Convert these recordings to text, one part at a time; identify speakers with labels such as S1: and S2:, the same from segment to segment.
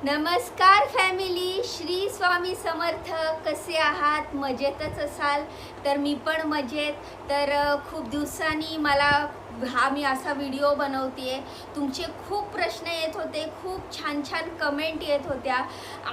S1: नमस्कार फॅमिली, श्री स्वामी समर्थ. कसे आहात? मजेतच असाल तर मी पण मजेत. तर खूप दिवसांनी मी असा व्हिडिओ बनवतेय. तुमचे खूप प्रश्न येत होते, खूप छान छान कमेंट येत होत्या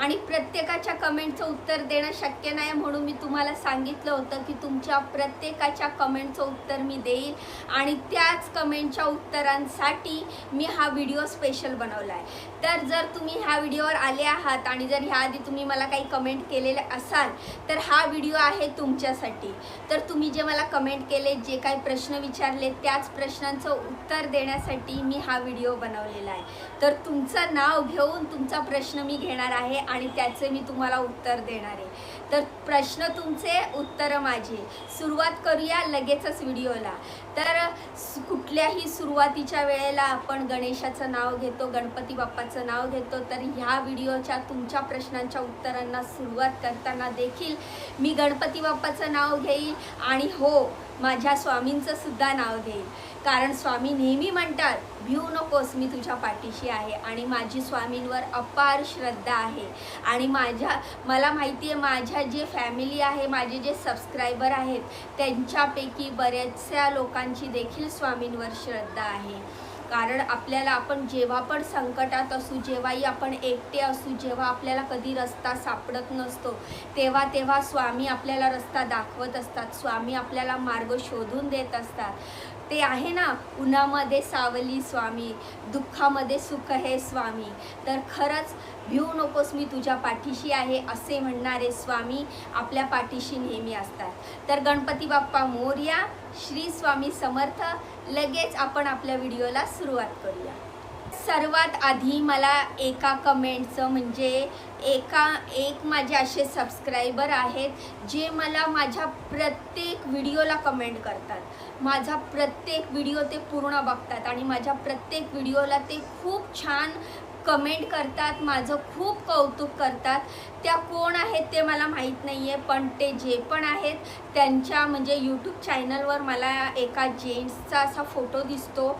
S1: आणि प्रत्येकाच्या कमेंटचं उत्तर देणं शक्य नाही, म्हणून मी तुम्हाला सांगितलं होतं की तुमच्या प्रत्येकाच्या कमेंटचं उत्तर मी देईल आणि त्याच कमेंटच्या उत्तरांसाठी मी हा व्हिडिओ स्पेशल बनवला आहे. तर जर तुम्ही ह्या व्हिडिओवर आले आहात आणि जर ह्याआधी तुम्ही मला काही कमेंट केलेले असाल तर हा व्हिडिओ आहे तुमच्यासाठी. तर तुम्ही जे मला कमेंट केले, जे काही प्रश्न विचारले, त्याच प्रश्नांचं उत्तर देण्यासाठी मी हा व्हिडिओ बनवलेला आहे. तर तुमचं नाव घेऊन तुमचा प्रश्न मी घेणार आहे आणि त्याचे मी तुम्हाला उत्तर देणार आहे. तर प्रश्न तुमचे, उत्तर माझे. सुरुवात करूया लगेचच व्हिडिओला. तर कुठल्याही सुरुवातीच्या वेळेला आपण गणेशाचं नाव घेतो, गणपती बाप्पाचं नाव घेतो. तर ह्या व्हिडिओच्या तुमच्या प्रश्नांच्या उत्तरांना सुरुवात करताना देखील मी गणपती बाप्पाचं नाव घेईल आणि हो, माझ्या स्वामींचं सुद्धा नाव घेईल. कारण स्वामी नेहमी म्हणतात, भिऊ नकोस, मी तुझ्या पाठीशी आहे. आणि माझी स्वामींवर अपार श्रद्धा आहे. आणि मला माहिती आहे, माझ्या जे फॅमिली आहे, माझे जे सबस्क्रायबर आहेत, त्यांच्यापैकी बऱ्याचशा लोकांची देखील स्वामींवर श्रद्धा आहे. कारण आपण जेव्हा पण संकटात असू, जेव्हाही आपण एकटे असू, जेव्हा आपल्याला कधी रस्ता सापडत नसतो, तेव्हा स्वामी आपल्याला रस्ता दाखवत असतात. स्वामी आपल्याला मार्ग शोधून देत असतात. ते आहे ना, उन्हामध्ये सावली स्वामी, दुःखामध्ये सुख हे स्वामी. तर खरंच भिऊ नकोस, मी तुझ्या पाठीशी आहे असे म्हणणारे स्वामी आपल्या पाठीशी नेहमी असतात. तर गणपती बाप्पा मोरया, श्री स्वामी समर्थ. लगेच आपण आपल्या व्हिडिओला सुरुवात करूया. सर्वात आधी मला एका कमेंटचं म्हणजे एक माझे असे सबस्क्रायबर आहेत जे मला माझ्या प्रत्येक व्हिडिओला कमेंट करतात. माझा प्रत्येक व्हिडिओ ते पूर्ण बघतात आणि माझ्या प्रत्येक व्हिडिओला ते खूप छान कमेंट करतात, माझं खूप कौतुक करतात. त्या कोण आहेत ते मला माहीत नाही आहे, पण ते जे पण आहेत त्यांच्या म्हणजे यूट्यूब चॅनलवर मला एका जेंट्सचा असा फोटो दिसतो.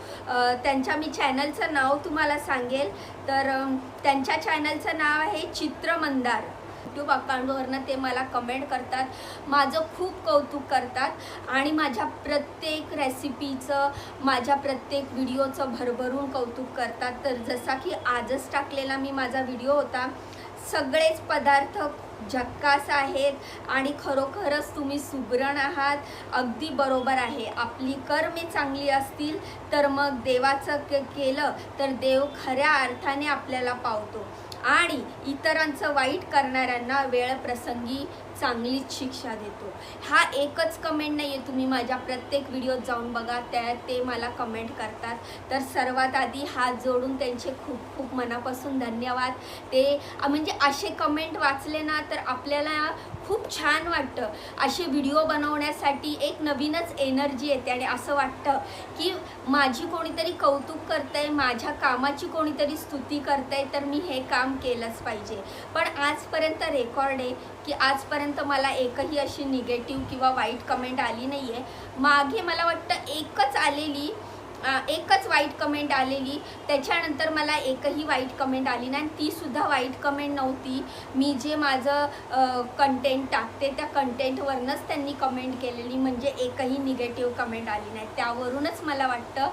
S1: त्यांच्या मी चॅनलचं नाव तुम्हाला सांगेल. तर त्यांच्या चॅनलचं नाव आहे चित्रमंदार. यूट्यूब अकाउंटवरनं ते मला कमेंट करतात, माझं खूप कौतुक करतात आणि माझ्या प्रत्येक रेसिपीचं, माझ्या प्रत्येक व्हिडिओचं भरभरून कौतुक करतात. तर जसा की आजच टाकलेला मी माझा व्हिडिओ होता, सगळेच पदार्थ झक्कास आहेत आणि खरोखरच तुम्ही सुगरण आहात. अगदी बरोबर आहे. आपली कर्मे चांगली असतील तर मग देवाचं केलं तर देव खऱ्या अर्थाने आपल्याला पावतो आणि इतरांचं वाईट करणाऱ्यांना वेळ प्रसंगी चांगलीच शिक्षा देतो. हा एकच कमेंट नाही आहे, तुम्ही माझ्या प्रत्येक व्हिडिओत जाऊन बघा, ते मला कमेंट करतात. तर सर्वात आधी हात जोडून त्यांचे खूप खूप मनापासून धन्यवाद. ते म्हणजे असे कमेंट वाचले ना तर आपल्याला खूप छान वाटतं. असे व्हिडिओ बनवण्यासाठी एक नवीनच एनर्जी येते आणि असं वाटतं की माझी कोणीतरी कौतुक करतंय, माझ्या कामाची कोणीतरी स्तुती करतंय, तर मी हे काम केलंच पाहिजे. पण आजपर्यंत रेकॉर्ड आहे की आजपर्यंत मला एकही अशी निगेटिव्ह किंवा वाईट कमेंट आली नाही आहे. मागे मला वाटतं एकच वाईट कमेंट आलेली, त्याच्यानंतर मला एकही वाईट कमेंट आली नाही. तीसुद्धा वाईट कमेंट नव्हती. मी जे माझं कंटेंट टाकते त्या कंटेंटवरनंच त्यांनी कमेंट केलेली, म्हणजे एकही निगेटिव्ह कमेंट आली नाही. त्यावरूनच मला वाटतं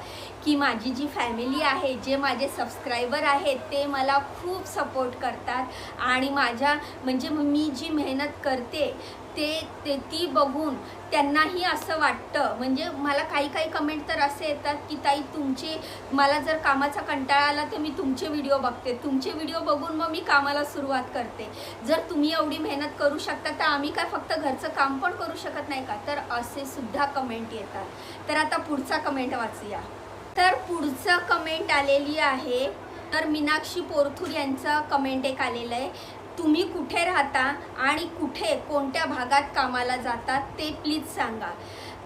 S1: की माझी जी फॅमिली आहे, जे माझे सबस्क्रायबर आहेत, ते मला खूप सपोर्ट करतात आणि म्हणजे मी जी मेहनत करते ती बघून त्यांनाही असं वाटतं. म्हणजे मला काही कमेंट तर असे येतात की ताई मला जर कामाचा कंटाळा आला तर मी तुमचे व्हिडिओ बघते, तुमचे व्हिडिओ बघून मग मी कामाला सुरुवात करते. जर तुम्ही एवढी मेहनत करू शकता तर आम्ही काय फक्त घरचं काम पण करू शकत नाही का? तर असे सुद्धा कमेंट येतात. तर आता पुढचा कमेंट वाचूया. तर पुढचं कमेंट आलेली आहे, तर मीनाक्षी पोरथूर यांचं कमेंट एक आलेलं आहे. तुम्ही कुठे राहता आणि कोणत्या भागात कामाला जातात ते प्लीज सांगा.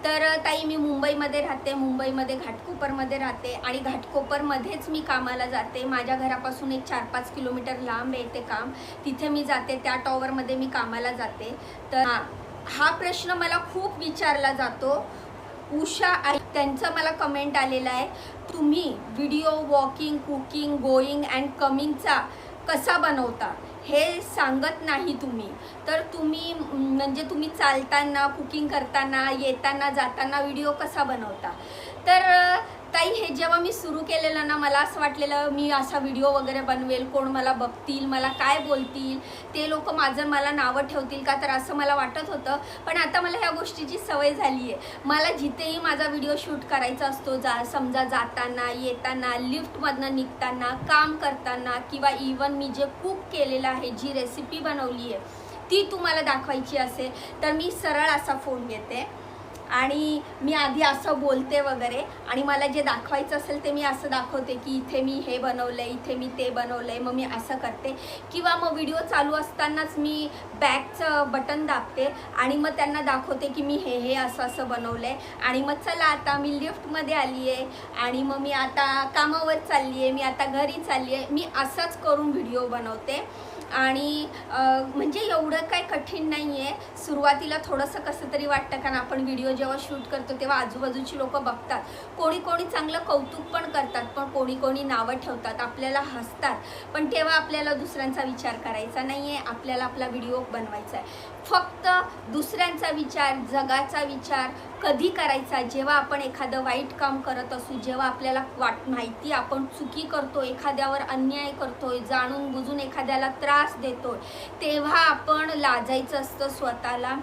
S1: तर ताई, मी मुंबईमध्ये राहते. मुंबईमध्ये घाटकोपरमध्ये राहते आणि घाटकोपरमध्येच मी कामाला जाते. माझ्या घरापासून एक 4-5 किलोमीटर लांब आहे ते काम. तिथे मी जाते, त्या टॉवरमध्ये मी कामाला जाते. तर हा प्रश्न मला खूप विचारला जातो. उषा त्यांचं मला कमेंट आलेलं आहे, तुम्ही video walking, cooking, going and कमिंगचा कसा बनवता हे सांगत नाही तुम्ही, तर तुम्ही म्हणजे तुम्ही चालताना, कुकिंग करताना, येताना जाताना व्हिडिओ कसा बनवता. तर ताई हे जेव्हा मी सुरू केलेलं ना, मला असं वाटलेलं मी असा व्हिडिओ वगैरे बनवेल, कोण मला बघतील, मला काय बोलतील, ते लोक मला नावं ठेवतील का, तर असं मला वाटत होतं. पण आता मला ह्या गोष्टीची सवय झाली आहे. मला जिथेही माझा व्हिडिओ शूट करायचा असतो, समजा जाताना, येताना, लिफ्टमधनं निघताना, काम करताना, किंवा इवन मी जे कुक केलेलं आहे, जी रेसिपी बनवली आहे ती तुम्हाला दाखवायची असेल, तर मी सरळ असा फोन घेते आणि मी आधी असं बोलते वगैरे, आणि मला जे दाखवायचं असेल ते मी असं दाखवते की इथे मी हे बनवलं आहे, इथे मी ते बनवलं आहे, मग मी असं करते. किंवा मग व्हिडिओ चालू असतानाच मी बॅकचं बटन दाबते आणि मग त्यांना दाखवते की मी हे असं असं बनवलं आहे, आणि मग चला आता मी लिफ्टमध्ये आली आहे आणि मग मी आता कामावर चालली आहे, मी आता घरी चालली आहे. मी असंच करून व्हिडिओ बनवते. आणि म्हणजे एवढं काय कठीण नाही आहे. सुरुवातीला थोडंसं कसं तरी वाटतं, कारण आपण व्हिडिओ जेव्हा शूट करतो तेव्हा आजूबाजूची लोक बघतात, कोणी कोणी चांगलं कौतुक पण करतात, पण कोणी कोणी नावं ठेवतात, आपल्याला हसतात. पण तेव्हा आपल्याला दुसऱ्यांचा विचार करायचा नाही आहे, आपल्याला आपला व्हिडिओ बनवायचा आहे. फक्त दुसऱ्यांचा विचार, जगाचा विचार कधी करायचा, जेव्हा आपण एखादं वाईट काम करत असू, जेव्हा आपल्याला माहिती आपण चुकी करतो, एखाद्यावर अन्याय करतोय, जाणून बुजून एखाद्याला त्रास देतोय, तेव्हा आपण लाजायचं असतं स्वतःला,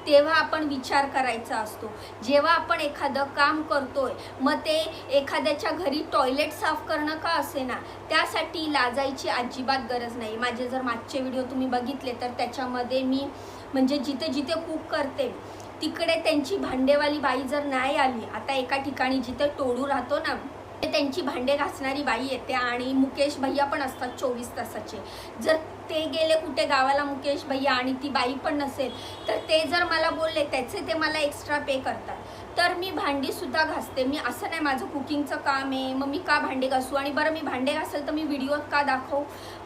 S1: तेव्हा आपण विचार करायचा असतो. जेव्हा आपण एखादं काम करतोय, मग ते एखाद्याच्या घरी टॉयलेट साफ करणं का असेना, त्यासाठी लाजायची अजिबात गरज नाही. माझे जर मागचे व्हिडिओ तुम्ही बघितले तर त्याच्यामध्ये मी म्हणजे जिथे जिथे कुक करते तिकडे त्यांची भांडेवाली बाई जर नाही आली, आता एका ठिकाणी जिथे टोळू राहतो ना, त्यांची भांडे घासणारी बाई येते आणि मुकेश भैया पण असतात 24 तासाचे. जर ते गेले कुठे गावाला मुकेश भैया आणि ती बाई पण नसेल, तर ते जर मला बोलले त्याचे ते मला एक्स्ट्रा पे करतात, तर मी भांडीसुद्धा घासते. मी असं नाही माझं कुकिंगचं काम आहे मग मी का भांडे घासू, आणि बरं मी भांडे घासेल तर मी व्हिडिओत का दाखवू.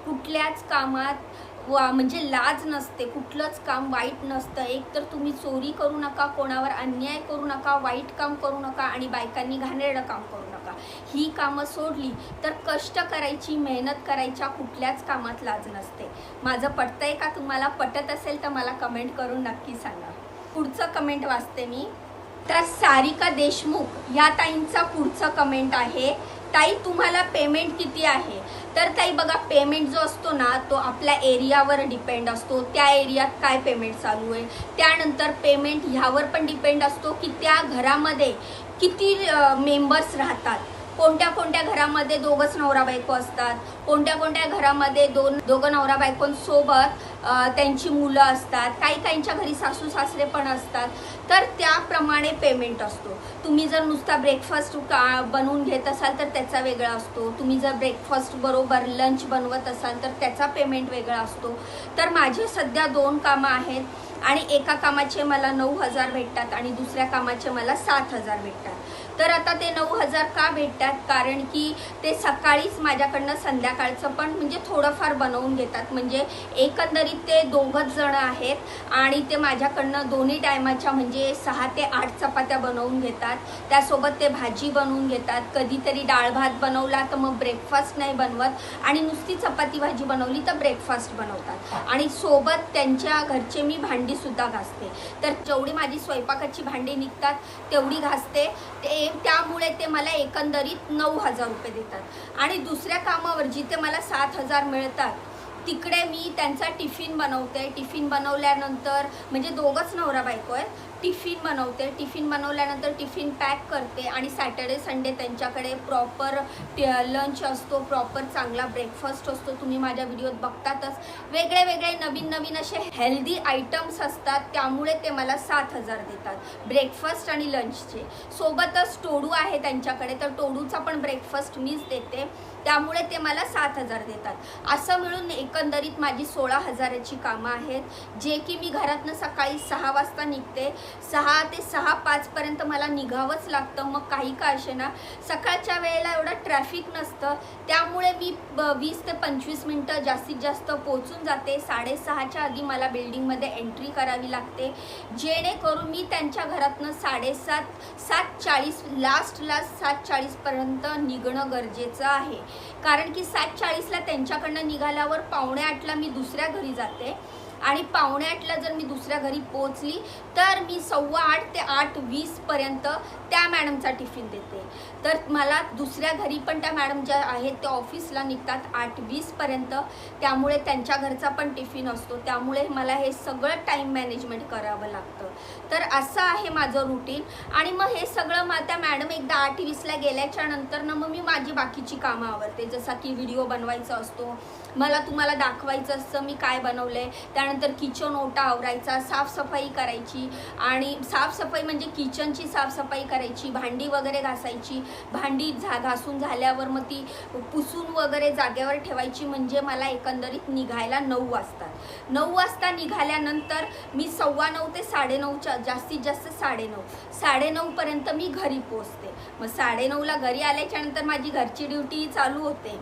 S1: कुठल्याच कामात म्हणजे लाज नसते, कुठलंच काम वाईट नसतं. एक तर तुम्ही चोरी करू नका, कोणावर अन्याय करू नका, वाईट काम करू नका, आणि बायकांनी घाणेरडं काम करू नका. ही कामं सोडली तर कष्ट करायची, मेहनत करायच्या कुठल्याच कामात लाज नसते. माझं पटतंय का तुम्हाला? पटत असेल तर मला कमेंट करून नक्की सांगा. पुढचं कमेंट वाचते मी. तर सारिका देशमुख या ताईंचा पुढचं कमेंट आहे, ताई तुम्हाला पेमेंट किती आहे? तर ताई बघा, पेमेंट जो असतो ना तो आपल्या एरियावर डिपेंड असतो, त्या एरियात काय पेमेंट चालू आहे. त्यानंतर पेमेंट ह्यावर पण डिपेंड असतो की त्या घरामध्ये किती मेंबर्स राहतात. कोणत्या कोणत्या घरामध्ये दोघंच नवरा बायको असतात, कोणत्या कोणत्या घरामध्ये दोघं नवरा बायकोंसोबत त्यांची मुलं असतात, काही काहींच्या घरी सासू सासरे पण असतात. तर त्याप्रमाणे पेमेंट असतो. तुम्ही जर नुसता ब्रेकफास्ट बनवून घेत असाल तर त्याचा वेगळा असतो. तुम्ही जर ब्रेकफास्ट बरोबर लंच बनवत असाल तर त्याचा पेमेंट वेगळा असतो. तर माझे सध्या 2 कामं आहेत, आणि एका कामाचे मला 9,000 भेटतात आणि दुसऱ्या कामाचे मला 7,000 भेटतात. तर आता ते 9,000 का भेटतात, कारण की ते सकाळीच माझ्याकडनं संध्याकाळचं पण म्हणजे थोडंफार बनवून घेतात. म्हणजे एकंदरीत ते 2 जण आहेत आणि ते माझ्याकडनं दोन्ही टायमाच्या म्हणजे 6 ते 8 चपात्या बनवून घेतात. त्यासोबत ते भाजी बनवून घेतात. कधीतरी डाळ भात बनवला तर मग ब्रेकफास्ट नाही बनवत, आणि नुसती चपाती भाजी बनवली तर ब्रेकफास्ट बनवतात. आणि सोबत त्यांच्या घरचे मी भांडीसुद्धा घासते. तर जेवढी माझी स्वयंपाकाची भांडी निघतात तेवढी घासते. त्यामुळे ते मला एकंदरीत 9,000 रुपये देतात. आणि दुसऱ्या कामावर जिथे मला 7,000 मिळतात तिकडे मी त्यांचा टिफिन बनवते. टिफिन बनवल्यानंतर म्हणजे दोघंच नवरा बायको आहेत. टिफिन बनवते. टिफिन बनवल्यानंतर टिफिन पॅक करते, आणि सॅटर्डे संडे त्यांच्याकडे प्रॉपर लंच असतो, प्रॉपर चांगला ब्रेकफास्ट असतो. तुम्ही माझ्या व्हिडिओत बघतातच. वेगळे वेगळे नवीन नवीन असे हेल्दी आयटम्स असतात, त्यामुळे ते मला 7,000 देतात ब्रेकफास्ट आणि लंचचे. सोबतच टोडू आहे त्यांच्याकडे, तर टोडूचा पण ब्रेकफास्ट मीच देते, त्यामुळे ते मला 7,000 देतात. असं मिळून एकंदरीत माझी 16,000ची कामं आहेत, जे की मी घरातनं सकाळी 6 वाजता निघते 6 ते 6:05 मला निघावंच लागतं. मग काही का असेना सकाळच्या वेळेला एवढं ट्रॅफिक नसतं, त्यामुळे मी 20 ते 25 मिनटं जास्तीत जास्त पोहोचून जाते. 6:30च्या आधी मला बिल्डिंगमध्ये एंट्री करावी लागते, जेणेकरून मी त्यांच्या घरातनं 7:40 लास्ट 7:40 निघणं गरजेचं आहे. कारण की 7:40ला त्यांच्याकडनं निघाल्यावर 7:45ला मी दुसऱ्या घरी जाते आणि 7:45ला जर मी दुसऱ्या घरी पोहोचली तर मी 7:15 ते 8:20 त्या मॅडमचा टिफिन देते. तर मला दुसऱ्या घरी पण त्या मॅडम ज्या आहेत त्या ऑफिसला निघतात 8:20 त्यामुळे त्यांच्या घरचा पण टिफिन असतो, त्यामुळे मला हे सगळं टाईम मॅनेजमेंट करावं लागतं. तर असं आहे माझं रुटीन. आणि मग हे सगळं त्या मॅडम एकदा 8:20ला गेल्याच्या नंतर ना मग मी माझी बाकीची कामं आवरते, जसा की व्हिडिओ बनवायचा असतो, मला तुम्हाला दाखवायचं असतं मी काय बनवलं आहे. त्यानंतर किचन ओटा आवरायचा, साफसफाई करायची, आणि साफसफाई म्हणजे किचनची साफसफाई करायची, भांडी वगैरे घासायची, भांडी घासून झाल्यावर मग ती पुसून वगैरे जागेवर ठेवायची. म्हणजे मला एकंदरीत निघायला 9 वाजतात. 9 वाजता निघाल्यानंतर मी 9:15 ते 9:30 जास्तीत जास्त 9:30 मी घरी पोचते. मग 9:30ला घरी आल्याच्यानंतर माझी घरची ड्युटी चालू होते,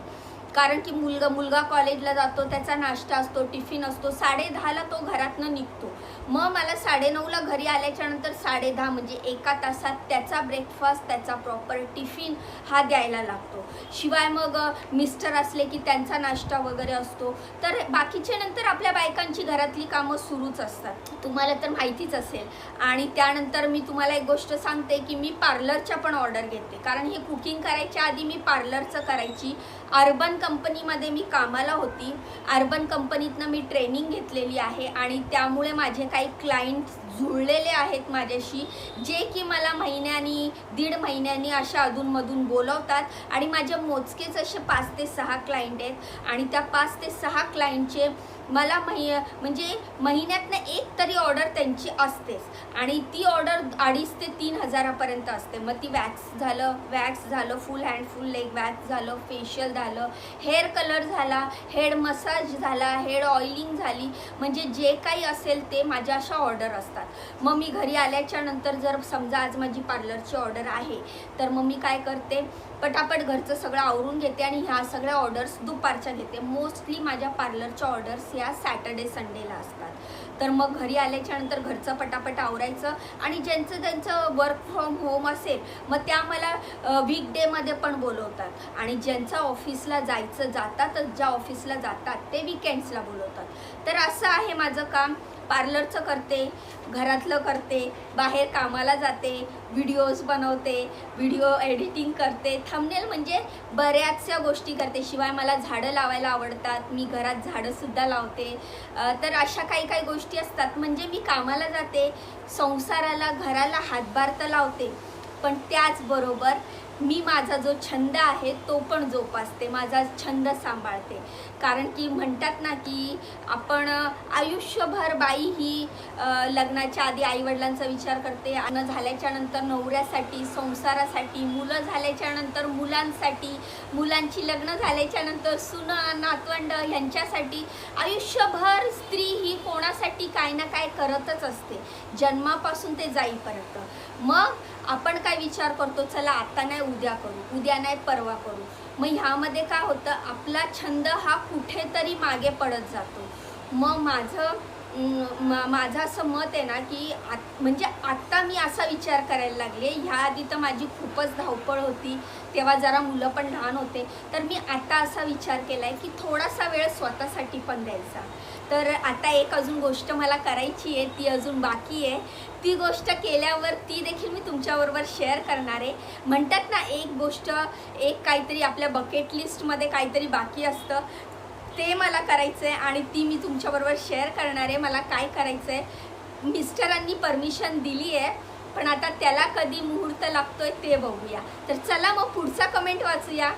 S1: कारण की मुलगा कॉलेजला जातो, त्याचा नाश्ता असतो, टिफिन असतो. 10:30ला तो घरातनं निघतो. मग मला 9:30ला घरी आल्याच्यानंतर 10:30 म्हणजे 1 तासात त्याचा ब्रेकफास्ट, त्याचा प्रॉपर टिफिन हा द्यायला लागतो. शिवाय मग मिस्टर असले की त्यांचा नाश्ता वगैरे असतो. तर बाकीचे नंतर आपल्या बायकांची घरातली कामं सुरूच असतात, तुम्हाला तर माहितीच असेल. आणि त्यानंतर मी तुम्हाला एक गोष्ट सांगते की मी पार्लरच्या पण ऑर्डर घेते, कारण हे कुकिंग करायच्या आधी मी पार्लरचं करायची. अर्बन कंपनीमध्ये मी कामाला होती. अर्बन कंपनीतनं मी ट्रेनिंग घेतलेली आहे आणि त्यामुळे माझे काही क्लायंट जुळलेले आहेत माझ्याशी, जे की मला महिन्यानी 1.5 महिन्यांनी अशा अधूनमधून बोलवतात. आणि माझे मोजकेच असे 5 ते 6 क्लायंट आहेत आणि त्या 5 ते 6 क्लायंटचे मला म्हणजे महिन्यातनं एक तरी ऑर्डर त्यांची असतेच. आणि ती ऑर्डर 2,500 ते 3,000 असते. मग ती वॅक्स झालं, फुल हँड फुल लेग वॅक्स झालं, फेशियल झालं, हेअर कलर झाला, हेड मसाज झाला, हेड ऑइलिंग झाली, म्हणजे जे काही असेल ते माझ्या अशा ऑर्डर असतात. मग मी घरी आल्याच्या नंतर जर समजा आज माझी पार्लरची ऑर्डर आहे तर मग मी काय करते, पटापट घरचं सगळं आवरून घेते आणि ह्या सगळ्या ऑर्डर्स दुपारच्या घेते. मोस्टली माझ्या पार्लरच्या ऑर्डर्स ह्या सॅटर्डे संडेला असतात. तर मग घरी आल्याच्या नंतर घरचं पटापट आवरायचं. आणि त्यांचं वर्क फ्रॉम होम असेल मग त्या मला वीकडेमध्ये पण बोलवतात. आणि ज्यांचं ऑफिसला जातातच, ज्या ऑफिसला जातात ते वीकेंड्सला बोलवतात. तर असं आहे माझं काम. पार्लरचं करते, घरातलं करते, बाहेर कामाला जाते, व्हिडिओज बनवते, व्हिडिओ एडिटिंग करते, थंबनेल म्हणजे बऱ्याचशा गोष्टी करते. शिवाय मला झाडं लावायला आवडतात, मी घरात झाडंसुद्धा लावते. तर अशा काही गोष्टी असतात. म्हणजे मी कामाला जाते, संसाराला घराला हातभार तर लावते, पण त्याचबरोबर मी माझा जो छंद आहे तो पण जोपासते, माझा छंद सांभाळते. कारण की म्हणतात ना की आपण आयुष्यभर बाई ही लग्नाच्या आधी आईवडिलांचा विचार करते, आणि झाल्याच्या नंतर नवऱ्यासाठी, संसारासाठी, मुलं झाल्याच्या नंतर मुलांसाठी, मुलांची लग्न झाल्याच्या नंतर सुनं नातवंड ह्यांच्यासाठी आयुष्यभर स्त्री ही कोणासाठी काय ना काय करतच असते, जन्मापासून ते जाईपर्यंत. मग आपण काय विचार करतो, चला आता नाही उद्या करू, उद्या नाही परवा करू. मग ह्यामध्ये काय होतं, आपला छंद हा कुठेतरी मागे पडत जातो. मग माझं असं मत आहे ना की म्हणजे आत्ता मी असा विचार करायला लागले. ह्या आधी तर माझी खूपच धावपळ होती, तेव्हा जरा मुलं पण लहान होते. तर मी आता असा विचार केला आहे की थोडासा वेळ स्वतःसाठी पण द्यायचा. तर आता एक अजून गोष्ट मला करायची आहे, ती अजून बाकी आहे. ती गोष्ट केल्यावर ती देखील मी तुमच्याबरोबर शेअर करणार आहे. म्हणतात ना एक गोष्ट, एक काहीतरी आपल्या बकेट लिस्टमध्ये काहीतरी बाकी असतं, ते मला करायचं आहे आणि ती मी तुमच्याबरोबर शेअर करणार आहे. मला काय करायचं आहे, मिस्टरांनी परमिशन दिली आहे, पण आता त्याला कधी मुहूर्त लागतोय ते बघूया. तर चला मग पुढचा कमेंट वाचूया.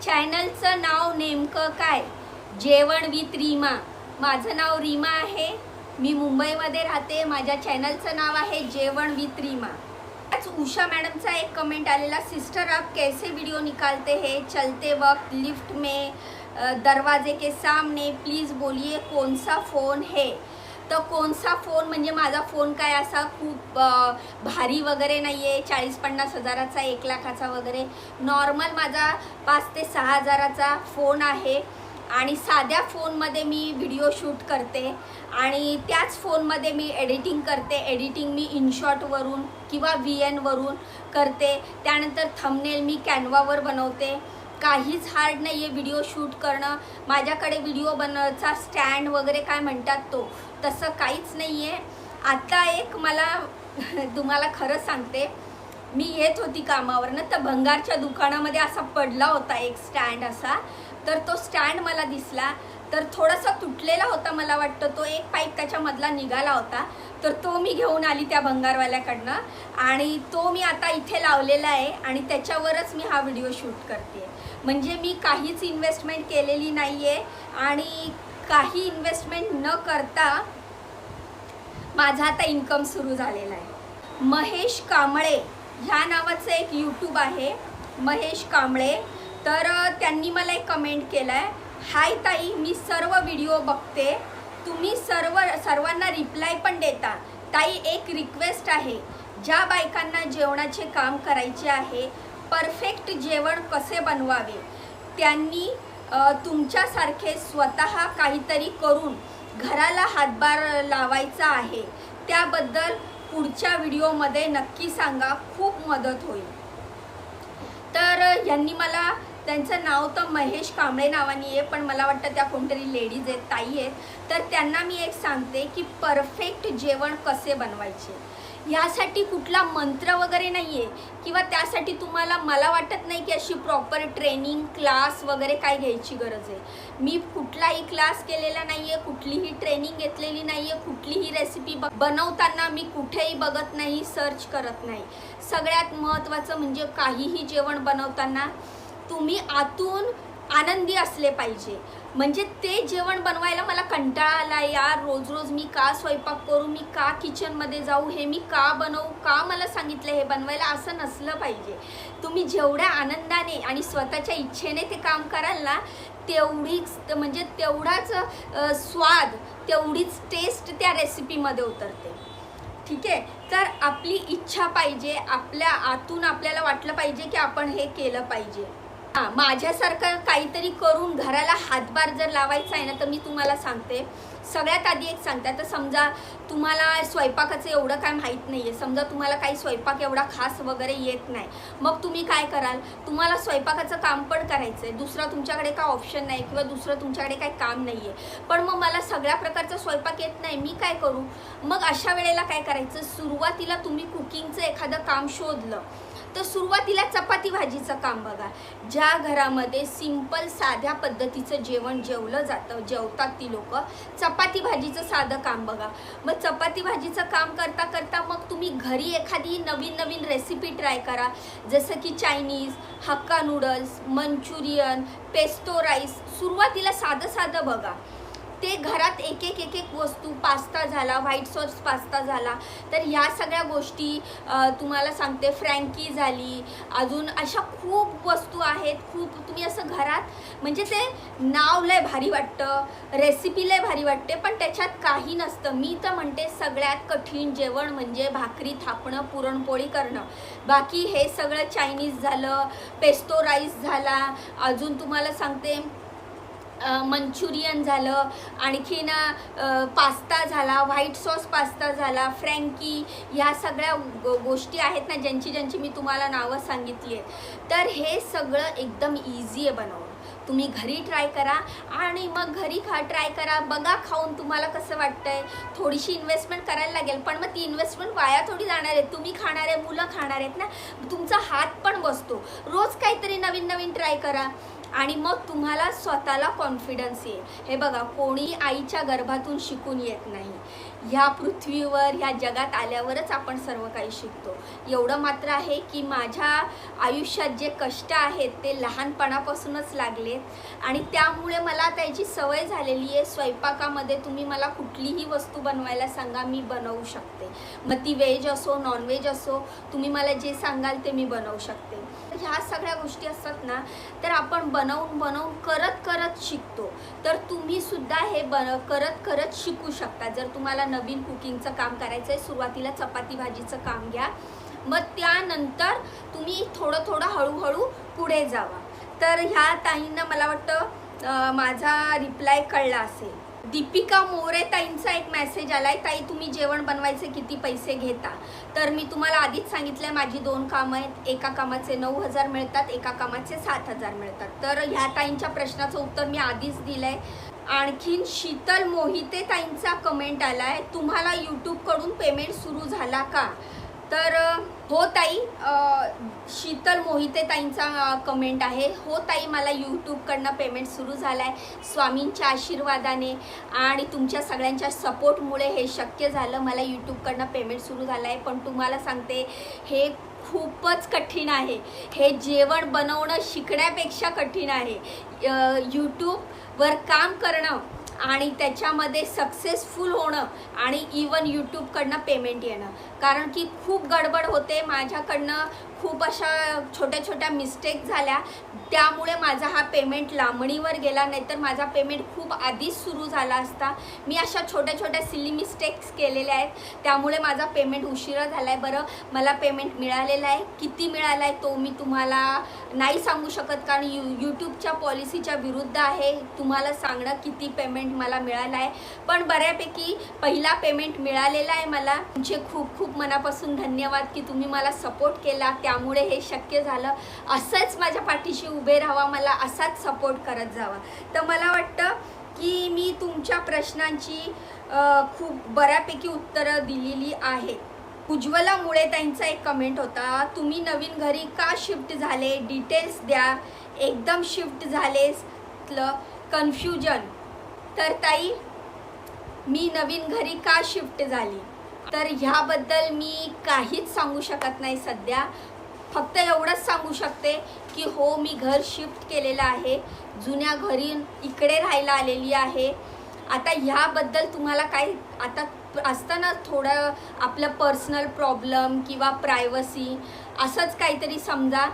S1: चॅनलचं नाव नेमकं काय? जेवण विथ रीमा. माझं नाव रीमा आहे, मी मुंबईमध्ये राहते. माझ्या चॅनलचं नाव आहे जेवण विथ रीमा. आज उषा मॅडमचा एक कमेंट आलेला, सिस्टर आप कैसे वीडियो निकालते हैं, चलते वक्त, लिफ्ट में, दरवाजे के सामने, प्लीज़ बोलिए कौन सा फ़ोन है. तर कोणता फोन, म्हणजे माझा फोन काय असा खूप भारी वगैरे नाही आहे, 40-50 हजाराचा, 1 लाखाचा वगैरे, नॉर्मल माझा 5 ते 6 हजाराचा फोन आहे. आणि साध्या फोनमध्ये मी व्हिडिओ शूट करते आणि त्याच फोनमध्ये मी एडिटिंग करते. एडिटिंग मी इनशॉटवरून किंवा VN वरून करते. त्यानंतर थंबनेल मी कॅनवावर बनवते. काहीच हार्ड नाही आहे व्हिडिओ शूट करणं. माझ्याकडे व्हिडिओ बनवायचा स्टँड वगैरे काय म्हणतात तो, तसं काहीच नाही आहे. आता एक मला तुम्हाला खरं सांगते, मी येत होती कामावरनं तर भंगारच्या दुकानामध्ये असा पडला होता एक स्टँड असा. तर तो स्टँड मला दिसला, तर थोडासा तुटलेला होता, मला वाटतं तो एक पाईप त्याच्यामधला निघाला होता. तर तो मी घेऊन आली त्या भंगारवाल्याकडनं आणि तो मी आता इथे लावलेला आहे आणि त्याच्यावरच मी हा व्हिडिओ शूट करते. म्हणजे मी काहीच इन्व्हेस्टमेंट केलेली नाही आहे आणि काही इन्व्हेस्टमेंट न करता माझा आता इन्कम सुरू झालेला आहे. महेश कांबळे ह्या नावाचं एक यूट्यूब आहे, महेश कांबळे. तर त्यांनी मला एक कमेंट केला आहे, हाय ताई, मी सर्व व्हिडिओ बघते, तुम्ही सर्वांना रिप्लाय पण देता. ताई, एक रिक्वेस्ट आहे, ज्या बायकांना जेवणाचे काम करायचे आहे, परफेक्ट जेवण कसे बनवावे, त्यांनी तुमच्यासारखे स्वतः काहीतरी करून घराला हातभार लावायचा आहे. त्याबद्दल पुढच्या व्हिडिओमध्ये नक्की सांगा, खूप मदत होईल. तर यांनी मला, त्यांचं नाव तर महेश कांबळे नावाने आहे, पण मला वाटतं त्या कोणतरी लेडीज आहेत, ताई आहेत. तर त्यांना मी एक सांगते की परफेक्ट जेवण कसे बनवायचे, ह्यासाठी कुठला मंत्र वगैरे नाही आहे किंवा त्यासाठी तुम्हाला, मला वाटत नाही की अशी प्रॉपर ट्रेनिंग क्लास वगैरे काय घ्यायची गरज आहे. मी कुठलाही क्लास केलेला नाही आहे, कुठलीही ट्रेनिंग घेतलेली नाही आहे, कुठलीही रेसिपी बनवताना मी कुठेही बघत नाही, सर्च करत नाही. सगळ्यात महत्त्वाचं म्हणजे काहीही जेवण बनवताना तुम्ही आतून आनंदी असले पाहिजे. म्हणजे ते जेवण बनवायला मला कंटाळा आला यार, रोज रोज मी का स्वयंपाक करू, मी का किचनमध्ये जाऊ, हे मी का बनवू, का मला सांगितलं हे बनवायला, असं नसलं पाहिजे. तुम्ही जेवढ्या आनंदाने आणि स्वतःच्या इच्छेने ते काम कराल ना, तेवढीच म्हणजे तेवढाच स्वाद, तेवढीच टेस्ट त्या रेसिपीमध्ये उतरते. ठीक आहे. तर आपली इच्छा पाहिजे, आपल्या आतून आपल्याला वाटलं पाहिजे की आपण हे केलं पाहिजे. माझ्यासारखं काहीतरी करून घराला हातभार जर लावायचा आहे ना, तर मी तुम्हाला सांगते, सगळ्यात आधी एक सांगते. आता समजा तुम्हाला स्वयंपाकाचं एवढं काय माहीत नाही आहे, समजा तुम्हाला काही स्वयंपाक एवढा खास वगैरे येत नाही, मग तुम्ही काय कराल, तुम्हाला स्वयंपाकाचं काम पण करायचं आहे, दुसरा तुमच्याकडे काय ऑप्शन नाही किंवा दुसरं तुमच्याकडे काही काम नाही आहे, पण मग मला सगळ्या प्रकारचा स्वयंपाक येत नाही, मी काय करू. मग अशा वेळेला काय करायचं, सुरुवातीला तुम्ही कुकिंगचं एखादं काम शोधलं तर सुरुवातीला चपाती भाजीचं काम बघा. ज्या घरामध्ये सिंपल साध्या पद्धतीचं जेवण जेवतात ती लोक, चपाती भाजीचं साधं काम बघा. मग चपाती भाजीचं काम करता करता मग तुम्ही घरी एखादी नवीन रेसिपी ट्राय करा, जसं की Chinese, hakka noodles, Manchurian, pesto rice. सुरुवातीला साधं बघा, ते घरात एक एक वस्तू, पास्ता झाला, व्हाईट सॉस पास्ता झाला, तर ह्या सगळ्या गोष्टी तुम्हाला सांगते, फ्रँकी झाली, अजून अशा खूप वस्तू आहेत. खूप तुम्ही असं घरात, म्हणजे ते नाव लय भारी वाटतं, रेसिपी लय भारी वाटते, पण त्याच्यात काही नसतं. मी तर म्हणते सगळ्यात कठीण जेवण म्हणजे भाकरी थापणं, पुरणपोळी करणं. बाकी हे सगळं चायनीज झालं, पेस्टो राईस झाला, अजून तुम्हाला सांगते मंचुरियन झालं, आणखीन पास्ता झाला, व्हाईट सॉस पास्ता झाला, फ्रँकी, ह्या सगळ्या गोष्टी आहेत ना, ज्यांची मी तुम्हाला नावं सांगितली आहे. तर हे सगळं एकदम इझी आहे बनवणं. तुम्ही घरी ट्राय करा आणि मग घरी ट्राय करा, बघा खाऊन तुम्हाला कसं वाटतंय. थोडीशी इन्व्हेस्टमेंट करायला लागेल, पण मग ती इन्व्हेस्टमेंट वाया थोडी जाणार आहे. तुम्ही खाणार आहे, मुलं खाणार आहेत ना, तुमचा हात पण बसतो. रोज काहीतरी नवीन ट्राय करा आणि मग तुम्हाला स्वतःला कॉन्फिडन्स येईल. हे बघा, कोणी आईच्या गर्भातून शिकून येत नाही. ह्या पृथ्वीवर, ह्या जगात आल्यावरच आपण सर्व काही शिकतो. एवढं मात्र आहे की माझ्या आयुष्यात जे कष्ट आहेत ते लहानपणापासूनच लागलेत आणि त्यामुळे मला त्याची सवय झालेली आहे. स्वयंपाकामध्ये तुम्ही मला कुठलीही वस्तू बनवायला सांगा, मी बनवू शकते. मग ती व्हेज असो, नॉनव्हेज असो, तुम्ही मला जे सांगाल ते मी बनवू शकते. ह्या सगळ्या गोष्टी असतात ना, तर आपण बनवून करत शिकतो. तर तुम्ही सुद्धा हे करत शिकू शकता. जर तुम्हाला नवीन कुकिंगचं काम करायचं आहे, सुरुवातीला चपाती भाजीचं काम घ्या, मग त्यानंतर तुम्ही थोडं हळूहळू पुढे जावा. तर ह्या ताईंना मला वाटतं माझा रिप्लाय कळला असेल. दीपिका मोरे ताईंचा एक मेसेज आलाय, ताई तुम्ही जेवण बनवायचे किती पैसे घेता? तर मी तुम्हाला आधीच सांगितलंय माझी 2 कामं आहेत. एका कामाचे 9,000 मिळतात, एका कामाचे 7,000 मिळतात. तर ह्या ताईंच्या प्रश्नाचं उत्तर मी आधीच दिलंय. आणखीन शीतल मोहिते ताईंचा कमेंट आलाय, तुम्हाला यूट्यूबकडून पेमेंट सुरू झाला का? तर हो ताई, शीतल मोहिते ताईंचा कमेंट आहे. हो ताई, मला यूट्यूबकडनं पेमेंट सुरू झालं आहे स्वामींच्या आशीर्वादाने आणि तुमच्या सगळ्यांच्या सपोर्टमुळे हे शक्य झालं. मला यूट्यूबकडनं पेमेंट सुरू झालं आहे. पण तुम्हाला सांगते, हे खूपच कठीण आहे. हे जेवण बनवणं शिकण्यापेक्षा कठीण आहे. यूट्यूबवर काम करणं आणि त्याच्यामध्ये सक्सेसफुल होणं आणि इवन यूट्यूबकडनं पेमेंट येणं, कारण की खूप गडबड होते. माझ्याकडनं खूप अशा छोट्या मिस्टेक झाल्या, त्यामुळे माझा हा पेमेंट लांबणीवर गेला. नाहीतर माझा पेमेंट खूप आधीच सुरू झाला असता. मी अशा छोट्या सिली मिस्टेक्स केलेल्या आहेत, त्यामुळे माझा पेमेंट उशिरा झाला आहे. बरं, मला पेमेंट मिळालेला आहे. किती मिळाला आहे तो मी तुम्हाला नाही सांगू शकत, कारण यूट्यूबच्या पॉलिसीच्या विरुद्ध आहे तुम्हाला सांगणं किती पेमेंट मला मिळालं आहे. पण बऱ्यापैकी पहिला पेमेंट मिळालेला आहे मला. तुमचे खूप मनापासून धन्यवाद की तुम्ही मला सपोर्ट केला, त्यामुळे हे शक्य झालं. असंच माझ्या पाठीशी उभे राहावा, मला असाच सपोर्ट करत जावा. तर मला वाटतं की मी तुमच्या प्रश्नांची खूप बऱ्यापैकी उत्तरं दिलेली आहे. उज्ज्वला मुळे त्यांचा एक कमेंट होता, तुम्ही नवीन घरी का शिफ्ट झाले? डिटेल्स द्या. एकदम शिफ्ट झाले कन्फ्युजन. तर ताई, मी नवीन घरी का शिफ्ट झाली, तर ह्याबद्दल मी काहीच सांगू शकत नाही सध्या. फक्त एवढंच सांगू शकते की हो, मी घर शिफ्ट केलेलं आहे. जुन्या घरी इकडे राहायला आलेली आहे. आता ह्याबद्दल तुम्हाला काय, आता असतं ना थोडं आपलं पर्सनल प्रॉब्लेम किंवा प्रायव्हसी, असंच काहीतरी समजा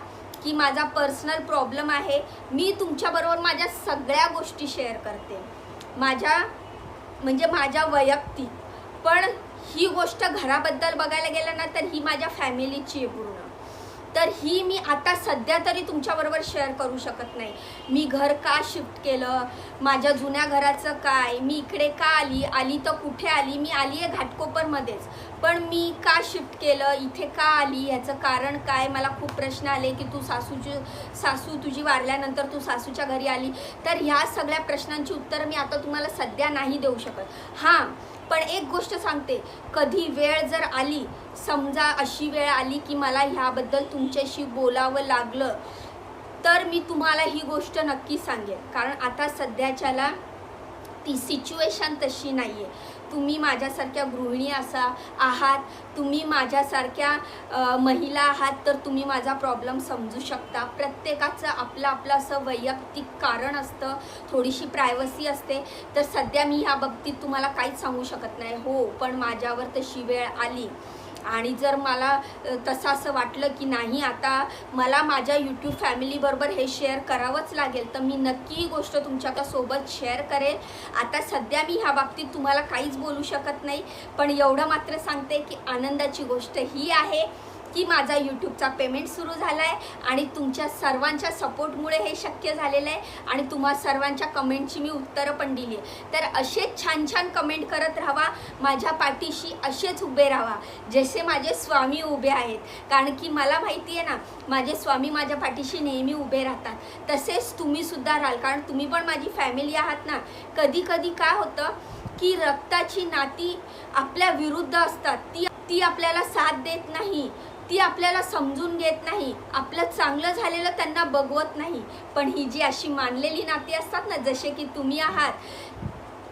S1: की माझा पर्सनल प्रॉब्लेम आहे. मी तुमच्याबरोबर माझ्या सगळ्या गोष्टी शेअर करते, माझ्या वैयक्तिक. पण ही गोष्ट घराबद्दल बघायला गेलं ना, तर ही माझ्या फॅमिलीची आहे पूर्ण. तर ही मी आता सध्या तरी तुमच्याबरोबर शेअर करू शकत नाही. मी घर का शिफ्ट केलं, माझ्या जुन्या घराचं काय, मी इकडे का आली तर कुठे आली. मी आली आहे घाटकोपरमध्येच, पण मी का शिफ्ट केलं, इथे का आली, ह्याचं कारण काय. मला खूप प्रश्न आले की तू सासू तुझी वारल्यानंतर तू सासूच्या घरी आली. तर ह्या सगळ्या प्रश्नांची उत्तरं मी आता तुम्हाला सध्या नाही देऊ शकत. हां, पण एक गोष्ट सांगते, कधी वेळ जर आली, समजा अशी वेळ आली की मला ह्याबद्दल तुमच्याशी बोलावं लागलं, तर मी तुम्हाला ही गोष्ट नक्की सांगेन. कारण आता सध्याच्याला ती सिच्युएशन तशी नाही आहे. तुम्ही माझ्यासारख्या गृहिणी आहात, तुम्ही माझ्यासारख्या महिला आहात, तर तुम्ही माझा प्रॉब्लेम समजू शकता. प्रत्येकाचं आपलं असं वैयक्तिक कारण असतं, थोडीशी प्रायव्हसी असते. तर सध्या मी ह्या बाबतीत तुम्हाला काहीच सांगू शकत नाही. हो, पण माझ्यावर तशी वेळ आली आणि जर मला तसं असं वाटलं की नाही, आता मला माझ्या यूट्यूब फॅमिलीबरोबर हे शेअर करावंच लागेल, तर मी नक्की ही गोष्ट तुमच्यासोबत शेअर करेल. आता सध्या मी ह्या बाबतीत तुम्हाला काहीच बोलू शकत नाही. पण एवढं मात्र सांगते की आनंदाची गोष्ट ही आहे की माझा यूट्यूबचा पेमेंट सुरू झाला आहे आणि तुमच्या सर्वांच्या सपोर्टमुळे हे शक्य झालेलं आहे. आणि तुम्हा सर्वांच्या कमेंटची मी उत्तरं पण दिली आहे. तर असेच छान कमेंट करत राहा, माझ्या पाठीशी असेच उभे राहा जसे माझे स्वामी उभे आहेत. कारण की मला माहिती आहे ना, माझे स्वामी माझ्या पाठीशी नेहमी उभे राहतात. तसेच तुम्हीसुद्धा राहाल, कारण तुम्ही पण माझी फॅमिली आहात ना. कधी काय होतं की रक्ताची नाती आपल्या विरुद्ध असतात, ती आपल्याला साथ देत नाही, ती आपल्याला समजून घेत नाही, आपलं चांगलं झालेलं त्यांना बघवत नाही. पण ही जी अशी मानलेली नाती असतात ना, जसे की तुम्ही आहात,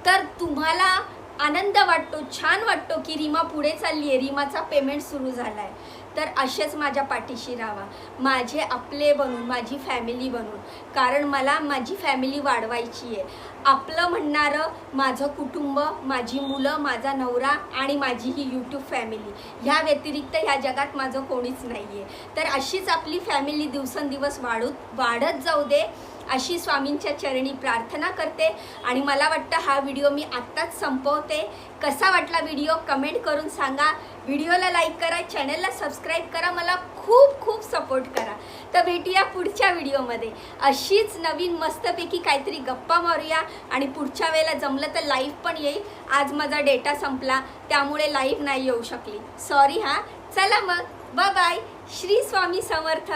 S1: तर तुम्हाला आनंद वाटतो, छान वाटतो की रीमा पुढे चालली आहे, रीमाचा पेमेंट सुरू झाला आहे. तर असेच माझ्या पाठीशी राहा, माझे आपले बनून, माझी फॅमिली बनून, कारण मला माझी फॅमिली वाढवायची आहे. आपलं म्हणणारं माझं कुटुंब, माझी मुलं, माझा नवरा आणि माझी ही यूट्यूब फॅमिली, ह्या व्यतिरिक्त ह्या जगात माझं कोणीच नाही आहे. तर अशीच आपली फॅमिली दिवसेंदिवस वाढत जाऊ दे, अशी स्वामींच्या चरणी प्रार्थना करते. आणि मला वाटतं हा व्हिडिओ मी आत्ताच संपवते. कसा वाटला व्हिडिओ कमेंट करून सांगा. व्हिडिओला लाईक करा, चॅनलला सबस्क्राईब करा, मला खूप खूप सपोर्ट करा. तर भेटूया पुढच्या व्हिडिओमध्ये. अशीच नवीन मस्तपैकी काहीतरी गप्पा मारूया. आणि पुढच्या वेळेला जमलं तर लाईव्ह पण येईल. आज माझा डेटा संपला त्यामुळे लाईव्ह नाही येऊ शकली, सॉरी हां. चला मग, बाय बाय. श्री स्वामी समर्थ.